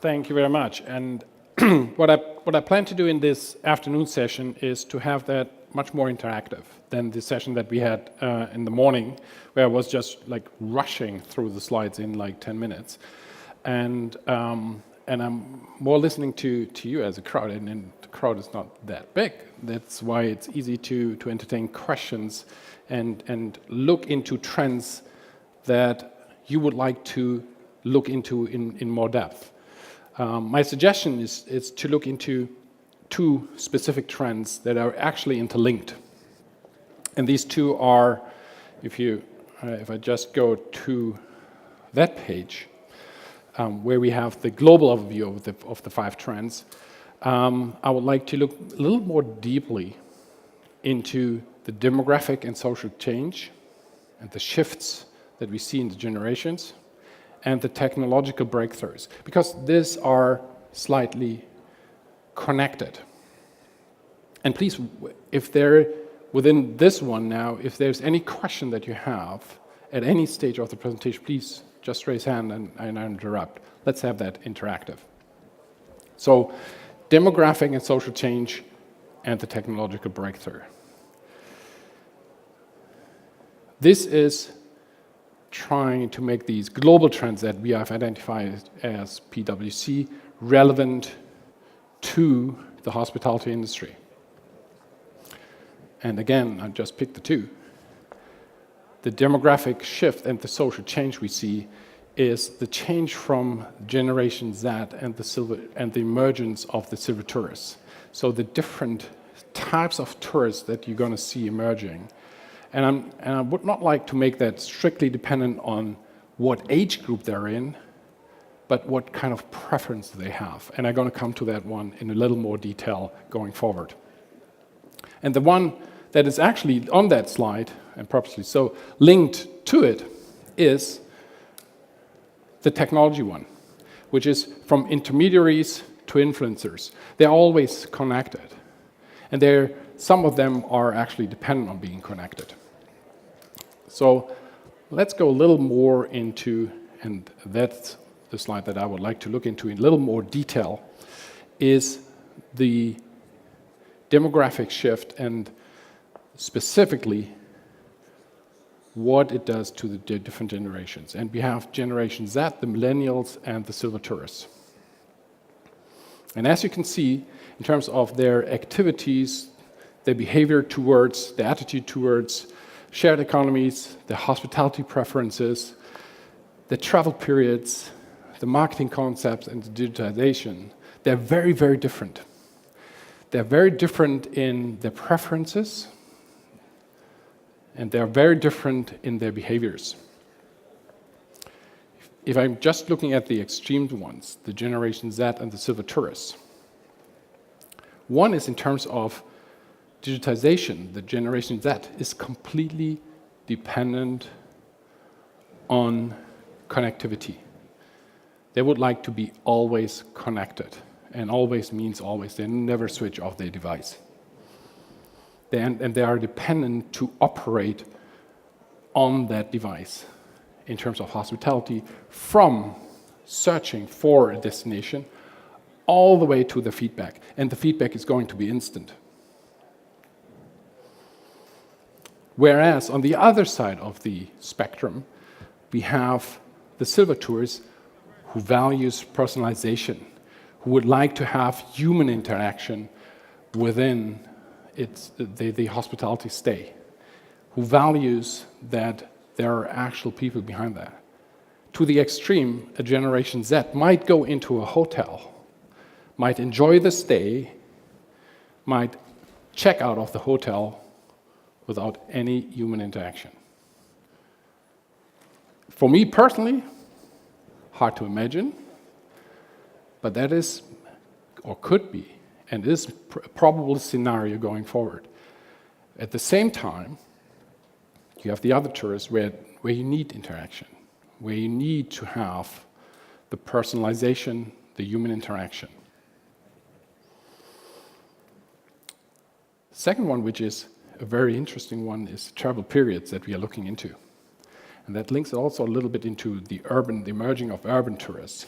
Thank you very much. And what I plan to do in this afternoon session is to have that much more interactive than the session that we had in the morning, where I was just like rushing through the slides in like 10 minutes. And I'm more listening to you as a crowd, and the crowd is not that big. That's why it's easy to entertain questions and look into trends that you would like to look into in more depth. My suggestion is to look into two specific trends that are actually interlinked. And these two are, if I just go to that page, where we have the global overview of the 5 trends, I would like to look a little more deeply into the demographic and social change and the shifts that we see in the generations and the technological breakthroughs, because these are slightly connected. And please, if they're within this one now, if there's any question that you have at any stage of the presentation, please just raise hand and interrupt. Let's have that interactive. So, demographic and social change and the technological breakthrough. This is trying to make these global trends that we have identified as PwC relevant to the hospitality industry. And again, I just picked the two. The demographic shift and the social change we see is the change from Generation Z and the emergence of the silver tourists. So the different types of tourists that you're going to see emerging. And I would not like to make that strictly dependent on what age group they're in, but what kind of preference they have. And I'm going to come to that one in a little more detail going forward. And the one that is actually on that slide, and purposely so, linked to it, is the technology one, which is from intermediaries to influencers. They're always connected. And some of them are actually dependent on being connected. So let's go a little more into, and that's the slide that I would like to look into in a little more detail, is the demographic shift and specifically what it does to the different generations. And we have Generation Z, the Millennials, and the silver tourists. And as you can see, in terms of their activities, their behavior towards, their attitude towards shared economies, the hospitality preferences, the travel periods, the marketing concepts, and the digitization, they're very, very different. They're very different in their preferences, and they're very different in their behaviors. If I'm just looking at the extreme ones, the Generation Z and the silver tourists, one is in terms of digitization. The Generation Z is completely dependent on connectivity. They would like to be always connected, and always means always. They never switch off their device. And they are dependent to operate on that device in terms of hospitality, from searching for a destination all the way to the feedback. And the feedback is going to be instant. Whereas on the other side of the spectrum, we have the silver tourists who values personalization, who would like to have human interaction within the hospitality stay, who values that there are actual people behind that. To the extreme, a Generation Z might go into a hotel, might enjoy the stay, might check out of the hotel without any human interaction. For me personally, hard to imagine, but that is, or could be, and is a probable scenario going forward. At the same time, you have the other tourists where you need interaction, where you need to have the personalization, the human interaction. The second one, which is a very interesting one, is travel periods that we are looking into. And that links also a little bit into the emerging of urban tourists.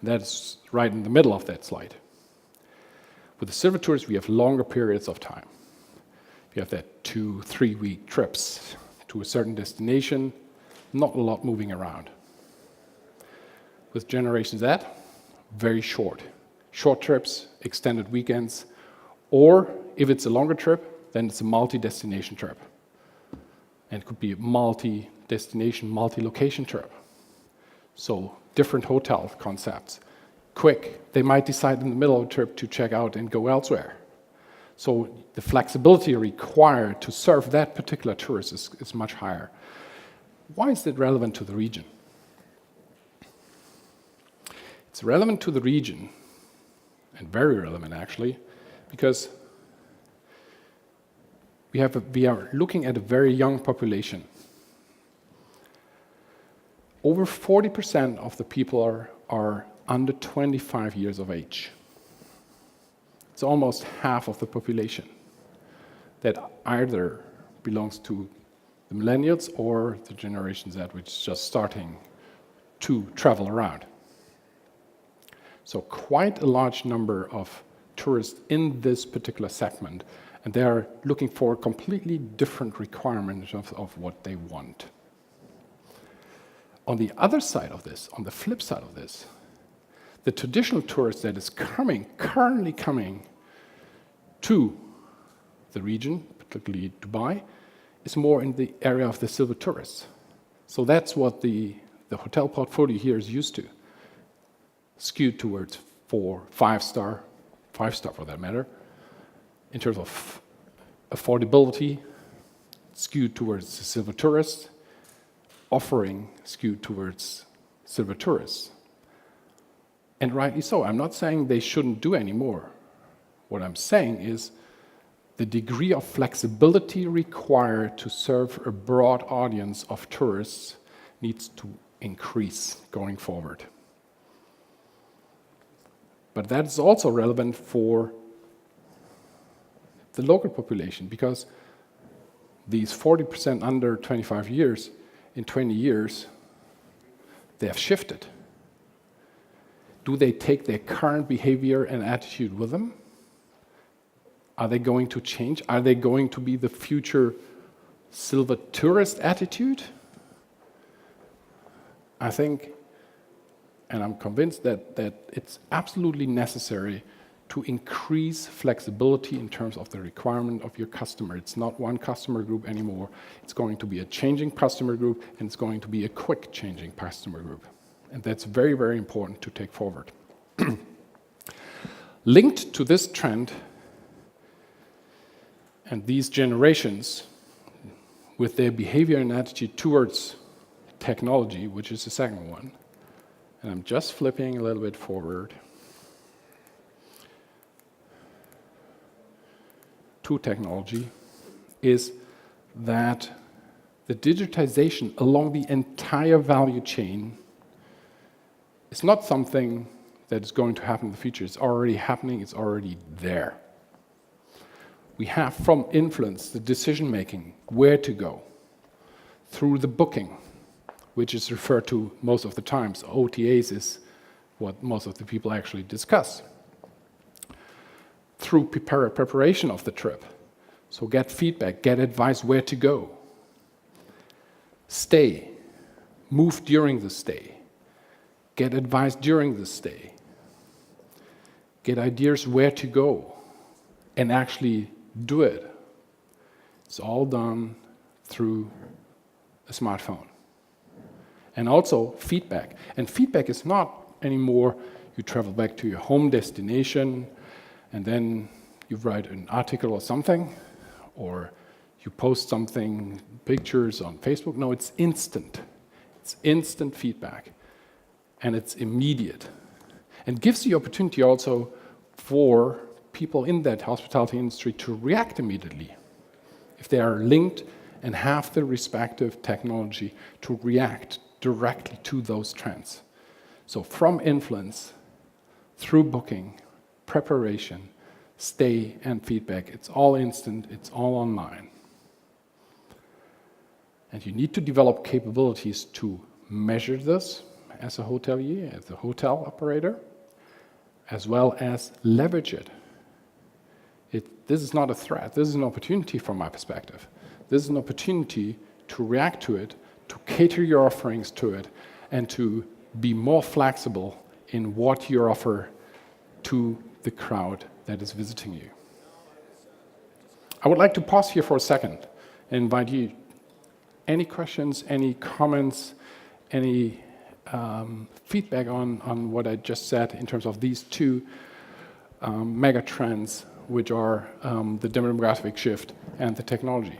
That's right in the middle of that slide. With the silver tourists, we have longer periods of time. We have that 2-3 week trips to a certain destination, not a lot moving around. With Generation Z, very short. Short trips, extended weekends, or if it's a longer trip, then it's a multi-destination trip. And it could be a multi-destination, multi-location trip. So different hotel concepts. Quick, they might decide in the middle of a trip to check out and go elsewhere. So the flexibility required to serve that particular tourist is much higher. Why is it relevant to the region? It's relevant to the region, and very relevant actually, because we are looking at a very young population. Over 40% of the people are under 25 years of age. It's almost half of the population that either belongs to the Millennials or the Generation Z, which is just starting to travel around. So quite a large number of tourists in this particular segment, and they are looking for completely different requirements of what they want. On the other side of this, on the flip side of this, the traditional tourist that is currently coming to the region, particularly Dubai, is more in the area of the silver tourists. So that's what the hotel portfolio here is used to, skewed towards 4, 5-star, 5-star for that matter, in terms of affordability, skewed towards the silver tourists, offering skewed towards silver tourists. And rightly so. I'm not saying they shouldn't do any more. What I'm saying is the degree of flexibility required to serve a broad audience of tourists needs to increase going forward. But that is also relevant for the local population, because these 40% under 25 years, in 20 years, they have shifted. Do they take their current behavior and attitude with them? Are they going to change? Are they going to be the future silver tourist attitude? I think, and I'm convinced that it's absolutely necessary to increase flexibility in terms of the requirement of your customer. It's not one customer group anymore. It's going to be a changing customer group, and it's going to be a quick changing customer group. And that's very, very important to take forward. Linked to this trend and these generations with their behavior and attitude towards technology, which is the second one, and I'm just flipping a little bit forward to technology, is that the digitization along the entire value chain is not something that is going to happen in the future. It's already happening, it's already there. We have from influence the decision-making, where to go, through the booking, which is referred to most of the times. OTAs is what most of the people actually discuss. Through preparation of the trip. So get feedback, get advice where to go. Stay, move during the stay. Get advice during the stay. Get ideas where to go and actually do it. It's all done through a smartphone. And also feedback. And feedback is not anymore you travel back to your home destination and then you write an article or something, or you post something, pictures on Facebook. No, it's instant. It's instant feedback. And it's immediate. And gives the opportunity also for people in that hospitality industry to react immediately. If they are linked and have the respective technology to react directly to those trends. So from influence, through booking, preparation, stay, and feedback, it's all instant, it's all online. And you need to develop capabilities to measure this as a hotelier, as a hotel operator, as well as leverage it. This is not a threat. This is an opportunity from my perspective. This is an opportunity to react to it, to cater your offerings to it, and to be more flexible in what you offer to the crowd that is visiting you. I would like to pause here for a second and invite you, any questions, any comments, any feedback on what I just said in terms of these two mega trends, which are the demographic shift and the technology.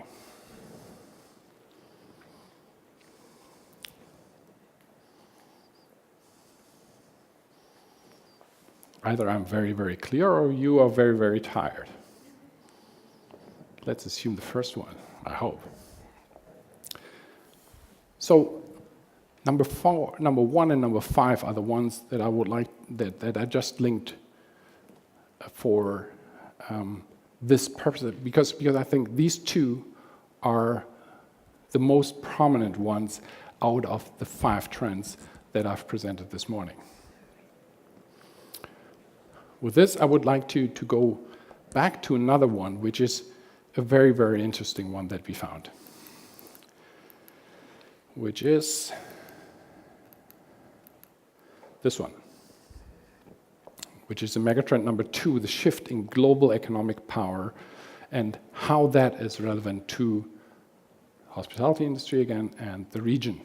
Either I'm very, very clear or you are very, very tired. Let's assume the first one, I hope. So number 1 and number 5 are the ones that I would like, that I just linked for this purpose, because I think these two are the most prominent ones out of the 5 trends that I've presented this morning. With this, I would like to go back to another one, which is a very, very interesting one that we found, which is this one, which is the megatrend number 2, the shift in global economic power, and how that is relevant to hospitality industry again and the region.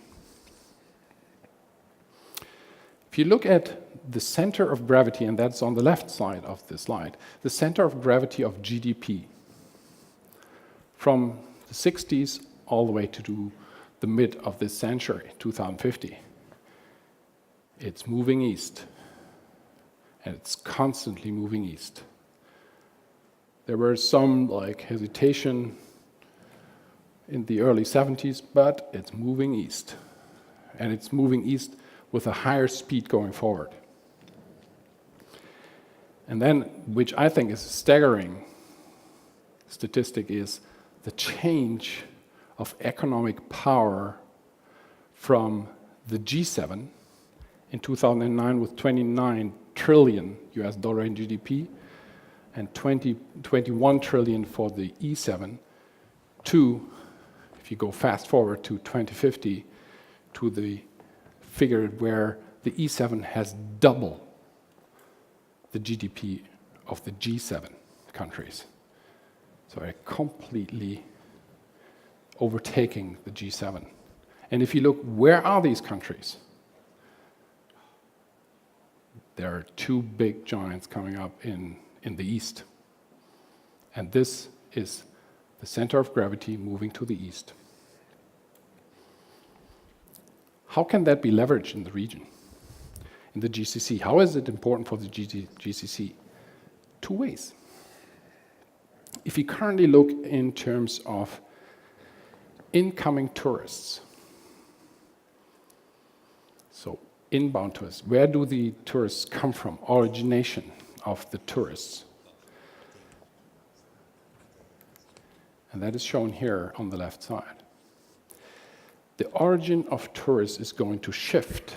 If you look at the center of gravity, and that's on the left side of the slide, the center of gravity of GDP from the 60s all the way to the mid of this century, 2050, it's moving east, and it's constantly moving east. There were some hesitation in the early 70s, but it's moving east, and it's moving east with a higher speed going forward. And then, which I think is a staggering statistic, is the change of economic power from the G7 in 2009 with 29 trillion US dollar in GDP and 21 trillion for the E7 to, if you go fast forward to 2050, to the figure where the E7 has double the GDP of the G7 countries. So they're completely overtaking the G7. And if you look, where are these countries? There are 2 big giants coming up in the east. And this is the center of gravity moving to the east. How can that be leveraged in the region, in the GCC? How is it important for the GCC? 2 ways. If you currently look in terms of incoming tourists, so inbound tourists, where do the tourists come from? Origination of the tourists. And that is shown here on the left side. The origin of tourists is going to shift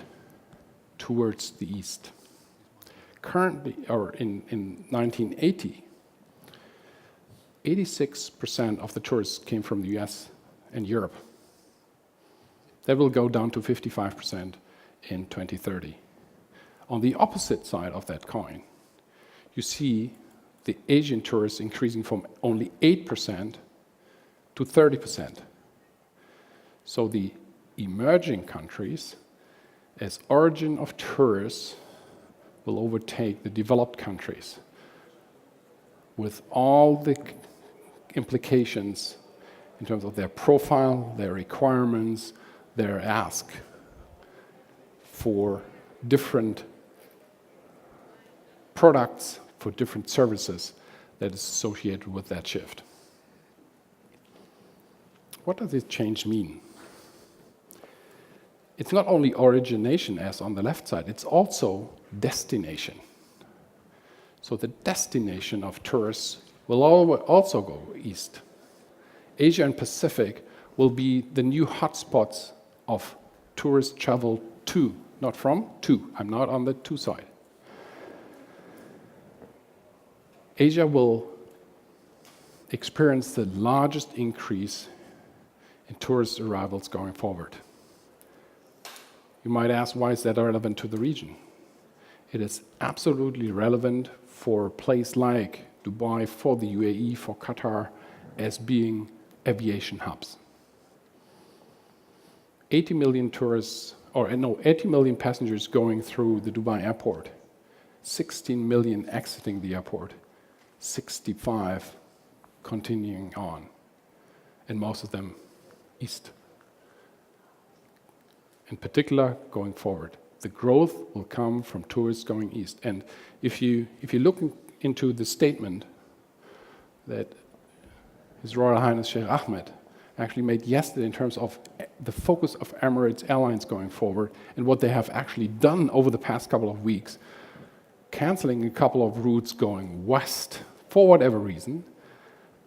towards the east. Currently, or in 1980, 86% of the tourists came from the US and Europe. That will go down to 55% in 2030. On the opposite side of that coin, you see the Asian tourists increasing from only 8% to 30%. So the emerging countries, as origin of tourists, will overtake the developed countries with all the implications in terms of their profile, their requirements, their ask for different products, for different services that is associated with that shift. What does this change mean? It's not only origination, as on the left side, it's also destination. So the destination of tourists will also go east. Asia and Pacific will be the new hotspots of tourist travel to not from, to. I'm not on the to side. Asia will experience the largest increase in tourist arrivals going forward. You might ask, why is that relevant to the region? It is absolutely relevant for a place like Dubai, for the UAE, for Qatar, as being aviation hubs. 80 million tourists, 80 million passengers going through the Dubai airport, 16 million exiting the airport, 65 continuing on, and most of them east. In particular, going forward, the growth will come from tourists going east. And if you look into the statement that His Royal Highness Sheikh Ahmed actually made yesterday in terms of the focus of Emirates Airlines going forward and what they have actually done over the past couple of weeks, canceling a couple of routes going west for whatever reason,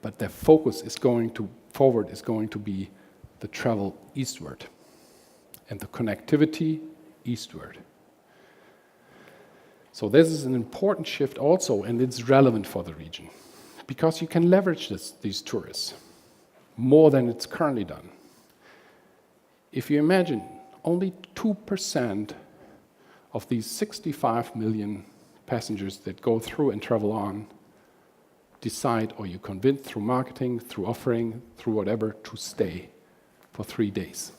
but their focus is going to be the travel eastward and the connectivity eastward. So this is an important shift also, and it's relevant for the region because you can leverage these tourists more than it's currently done. If you imagine only 2% of these 65 million passengers that go through and travel on decide, or you convince through marketing, through offering, through whatever, to stay for 3 days.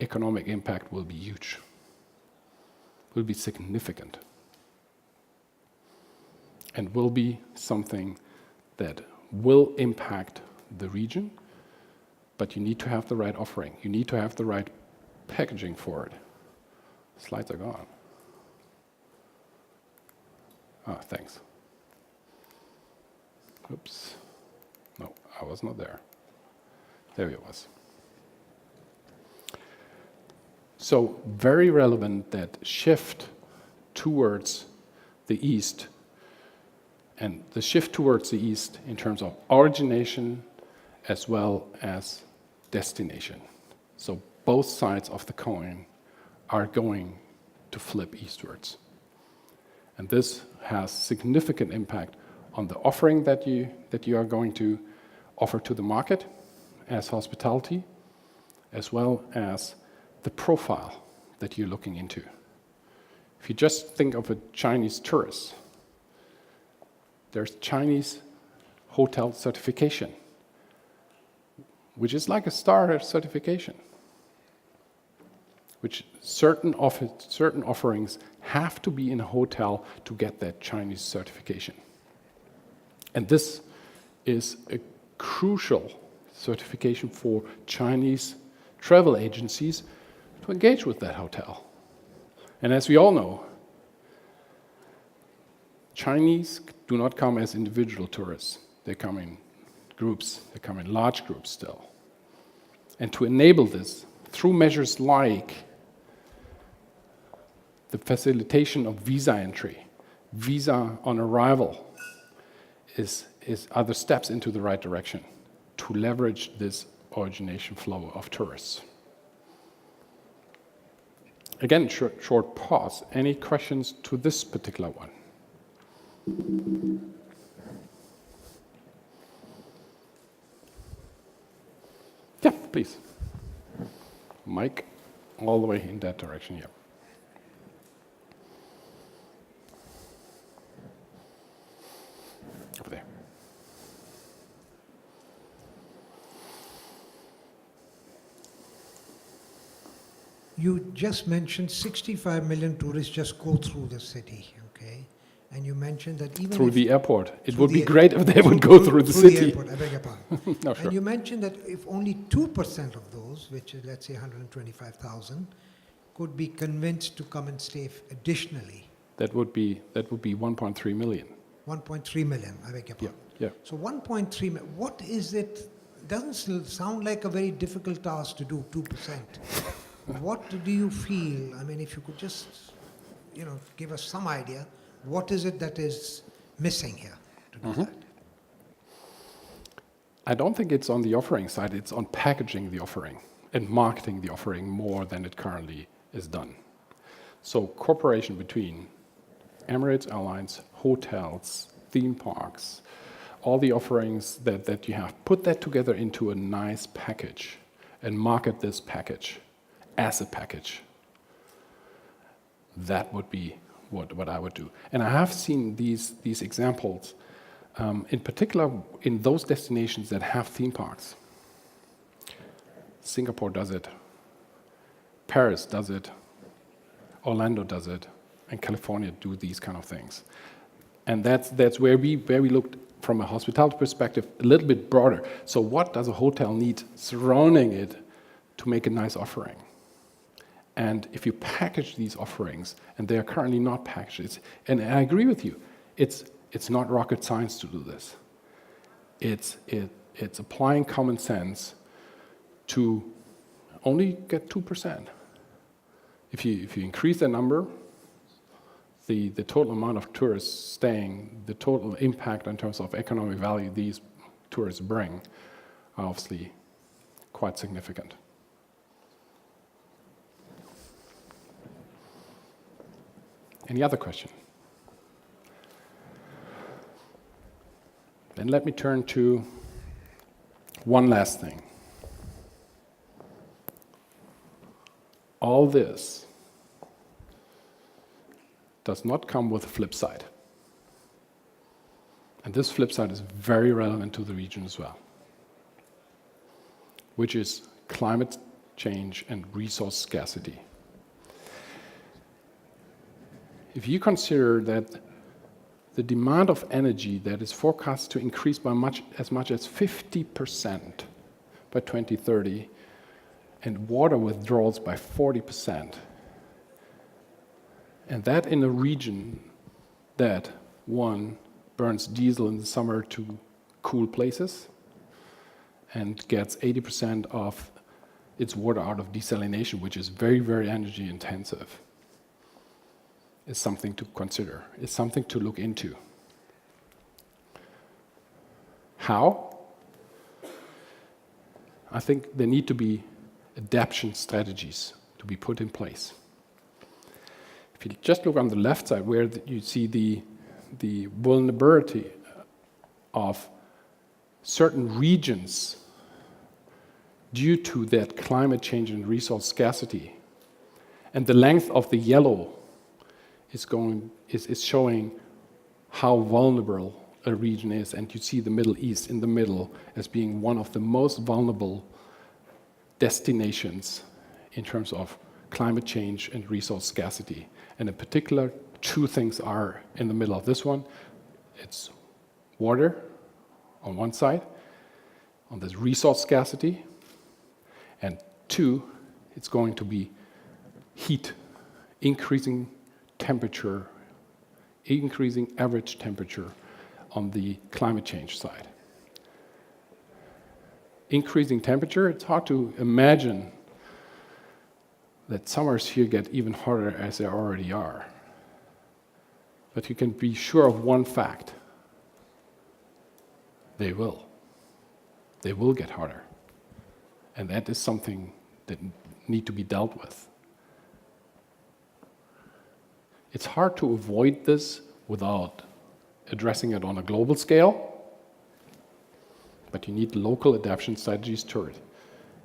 Economic impact will be huge, will be significant, and will be something that will impact the region, but you need to have the right offering. You need to have the right packaging for it. Slides are gone. Ah, thanks. Oops. No, I was not there. There it was. So very relevant that shift towards the east, and the shift towards the east in terms of origination as well as destination. So both sides of the coin are going to flip eastwards. And this has significant impact on the offering that you are going to offer to the market as hospitality, as well as the profile that you're looking into. If you just think of a Chinese tourist, there's Chinese hotel certification, which is like a starter certification, which certain offerings have to be in a hotel to get that Chinese certification. And this is a crucial certification for Chinese travel agencies to engage with that hotel. And as we all know, Chinese do not come as individual tourists. They come in groups, they come in large groups still. And to enable this through measures like the facilitation of visa entry, visa on arrival, are the steps into the right direction to leverage this origination flow of tourists. Again, short pause. Any questions to this particular one? Yeah, please. Mike, all the way in that direction, yeah. Over there. You just mentioned 65 million tourists just go through the city, okay? And you mentioned that even through the airport. It would be great if they would go through the city. The airport, I beg your pardon. No, sure. And you mentioned that if only 2% of those, which is let's say 125,000, could be convinced to come and stay additionally. That would be 1.3 million. 1.3 million, I beg your pardon. Yeah. So 1.3 million, what is it? Doesn't sound like a very difficult task to do, 2%. What do you feel? I mean, if you could just, give us some idea, what is it that is missing here to do that? I don't think it's on the offering side, it's on packaging the offering. and marketing the offering more than it currently is done. So cooperation between Emirates Airlines, hotels, theme parks, all the offerings that you have, put that together into a nice package and market this package as a package. That would be what I would do. And I have seen these examples, in particular in those destinations that have theme parks. Singapore does it, Paris does it, Orlando does it, and California do these kind of things. And that's where we looked from a hospitality perspective a little bit broader. So what does a hotel need surrounding it to make a nice offering? And if you package these offerings, and they are currently not packaged, and I agree with you, it's not rocket science to do this. It's applying common sense to only get 2%. If you increase the number, the total amount of tourists staying, the total impact in terms of economic value these tourists bring, are obviously quite significant. Any other question? Then let me turn to one last thing. All this does not come with a flip side. And this flip side is very relevant to the region as well, which is climate change and resource scarcity. If you consider that the demand of energy that is forecast to increase by as much as 50% by 2030, and water withdrawals by 40%, and that in a region that, one, burns diesel in the summer to cool places and gets 80% of its water out of desalination, which is very, very energy intensive, is something to consider, is something to look into. How? I think there need to be adaptation strategies to be put in place. If you just look on the left side where you see the vulnerability of certain regions due to that climate change and resource scarcity, and the length of the yellow is showing how vulnerable a region is, and you see the Middle East in the middle as being one of the most vulnerable destinations in terms of climate change and resource scarcity. And in particular, two things are in the middle of this one. It's water on one side, on this resource scarcity, and two, it's going to be heat, increasing temperature, increasing average temperature on the climate change side. Increasing temperature, it's hard to imagine that summers here get even hotter as they already are. But you can be sure of one fact: they will. They will get hotter. And that is something that needs to be dealt with. It's hard to avoid this without addressing it on a global scale, but you need local adaptation strategies to it.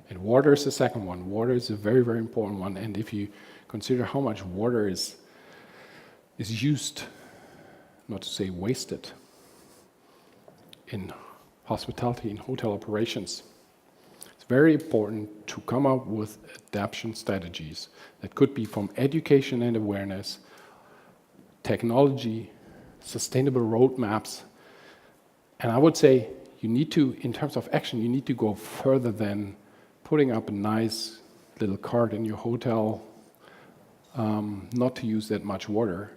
And water is the second one. Water is a very, very important one. And if you consider how much water is used, not to say wasted, in hospitality, in hotel operations, it's very important to come up with adaptation strategies that could be from education and awareness, technology, sustainable roadmaps. And I would say you need to, in terms of action, you need to go further than putting up a nice little card in your hotel, not to use that much water.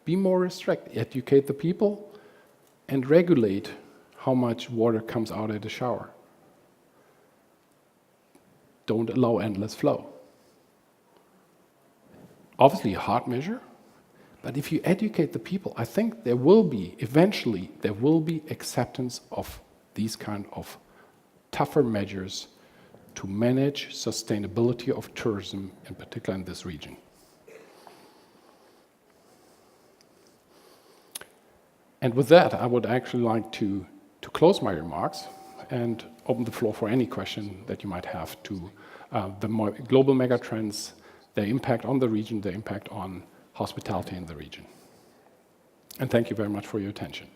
Be more restricted, educate the people, and regulate how much water comes out of the shower. Don't allow endless flow. Obviously a hard measure, but if you educate the people, I think there will be, eventually, there will be acceptance of these kind of tougher measures to manage sustainability of tourism, in particular in this region. And with that, I would actually like to close my remarks and open the floor for any question that you might have to the global megatrends, their impact on the region, their impact on hospitality in the region. And thank you very much for your attention.